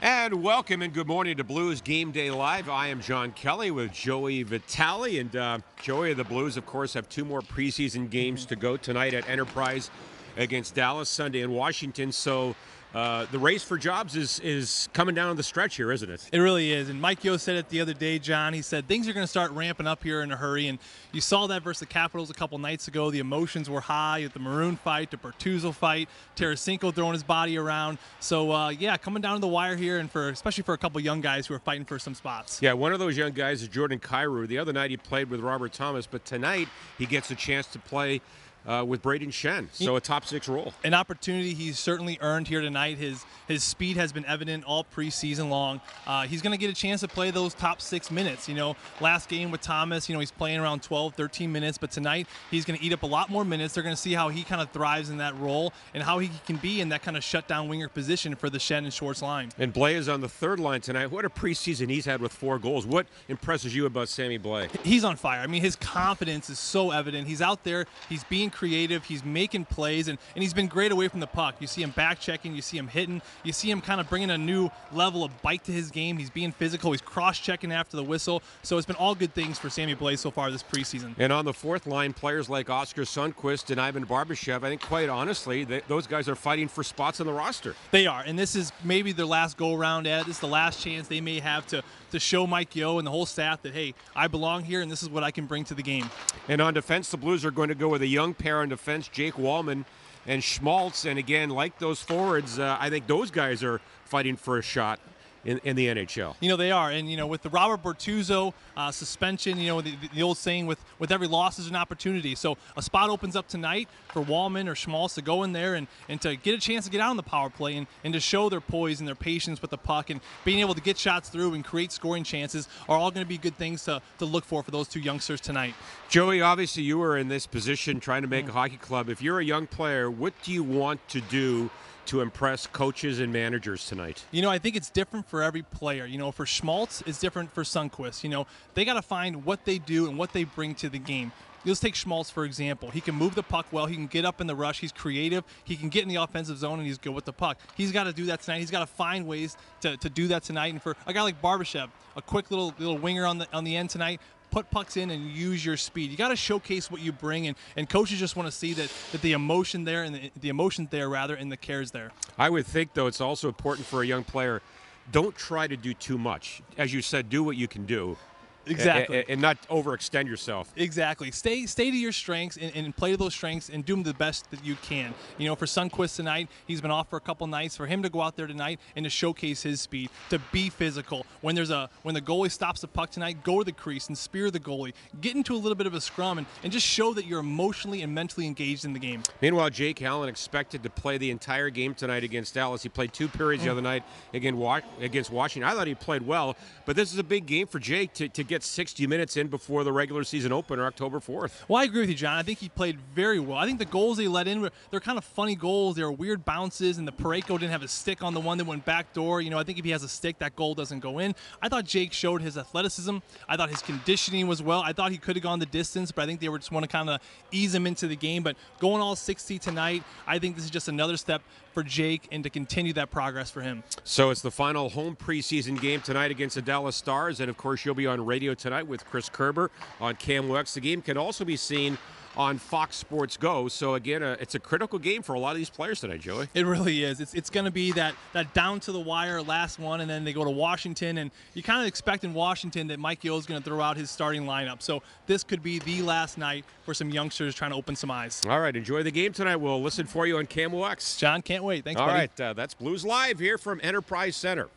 And welcome and good morning to Blues Game Day Live. I am John Kelly with Joey Vitale. And Joey, the Blues, of course, have two more preseason games to go tonight at Enterprise against Dallas, Sunday in Washington. So the race for jobs is coming down the stretch here, isn't it? It really is. And Mike Yeo said it the other day, John. He said things are going to start ramping up here in a hurry. And you saw that versus the Capitals a couple nights ago. The emotions were high at the Maroon fight, the Bertuzzo fight, Tarasenko throwing his body around. So, yeah, coming down to the wire here, and especially for a couple young guys who are fighting for some spots. Yeah, one of those young guys is Jordan Kyrou. The other night he played with Robert Thomas, but tonight he gets a chance to play with Braden Shen, so a top six role. An opportunity he's certainly earned here tonight. His speed has been evident all preseason long. He's going to get a chance to play those top 6 minutes. You know, last game with Thomas, he's playing around 12, 13 minutes, but tonight he's going to eat up a lot more minutes. They're going to see how he kind of thrives in that role and how he can be in that kind of shutdown winger position for the Shen and Schwartz line. And Blais is on the third line tonight. What a preseason he's had with 4 goals. What impresses you about Sammy Blais? He's on fire. I mean, his confidence is so evident. He's out there. He's being creative, he's making plays, and he's been great away from the puck. You see him back checking, you see him hitting, you see him kind of bringing a new level of bite to his game. He's being physical, he's cross-checking after the whistle, so it's been all good things for Sammy Blais so far this preseason. And on the fourth line, players like Oscar Sundqvist and Ivan Barbashev, I think quite honestly, those guys are fighting for spots on the roster. They are, and this is maybe their last go-around, Ed. This is the last chance they may have to show Mike Yeo and the whole staff that, hey, I belong here and this is what I can bring to the game. And on defense, the Blues are going to go with a young pair on defense, Jake Wallman and Schmaltz. And again, like those forwards, I think those guys are fighting for a shot in the NHL. They are. And, with the Robert Bertuzzo suspension, the old saying, with every loss is an opportunity. So a spot opens up tonight for Wallman or Schmaltz to go in there and to get a chance to get out on the power play and to show their poise and their patience with the puck and being able to get shots through and create scoring chances are all going to be good things to look for those two youngsters tonight. Joey, obviously you were in this position trying to make a hockey club. If you're a young player, what do you want to do to impress coaches and managers tonight? I think it's different for every player. For Schmaltz, it's different for Sundqvist. They got to find what they do and what they bring to the game. Let's take Schmaltz, for example. He can move the puck well. He can get up in the rush. He's creative. He can get in the offensive zone, and he's good with the puck. He's got to do that tonight. He's got to find ways to do that tonight. And for a guy like Barbashev, a quick little winger on the end tonight, put pucks in and use your speed. You got to showcase what you bring, and coaches just want to see that the emotion there and the emotion there rather, and the care's there. I would think, though, it's also important for a young player, don't try to do too much. As you said, do what you can do. Exactly. And not overextend yourself. Exactly. Stay to your strengths and play to those strengths and do them the best that you can. For Sundqvist tonight, he's been off for a couple nights. For him to go out there tonight and to showcase his speed, to be physical. When the goalie stops the puck tonight, go to the crease and spear the goalie. Get into a little bit of a scrum and just show that you're emotionally and mentally engaged in the game. Meanwhile, Jake Allen expected to play the entire game tonight against Dallas. He played 2 periods the other night against Washington. I thought he played well, but this is a big game for Jake to get 60 minutes in before the regular season opener, October 4th. Well, I agree with you, John. I think he played very well. I think the goals they let in, they're kind of funny goals. They were weird bounces, and the Parayko didn't have a stick on the one that went backdoor. I think if he has a stick, that goal doesn't go in. I thought Jake showed his athleticism. I thought his conditioning was well. I thought he could have gone the distance, but I think they just want to kind of ease him into the game. But going all 60 tonight, I think this is just another step for Jake and to continue that progress for him. So it's the final home preseason game tonight against the Dallas Stars, and of course you'll be on radio tonight with Chris Kerber on KMOX. The game can also be seen on Fox Sports Go. So again, it's a critical game for a lot of these players tonight, Joey. It really is. It's going to be that down to the wire last one, and then they go to Washington, and you kind of expect in Washington that Mike Yeo is going to throw out his starting lineup. So this could be the last night for some youngsters trying to open some eyes. All right, enjoy the game tonight. We'll listen for you on KMOX. John, can't wait. Thanks, All buddy. right, that's Blues Live here from Enterprise Center.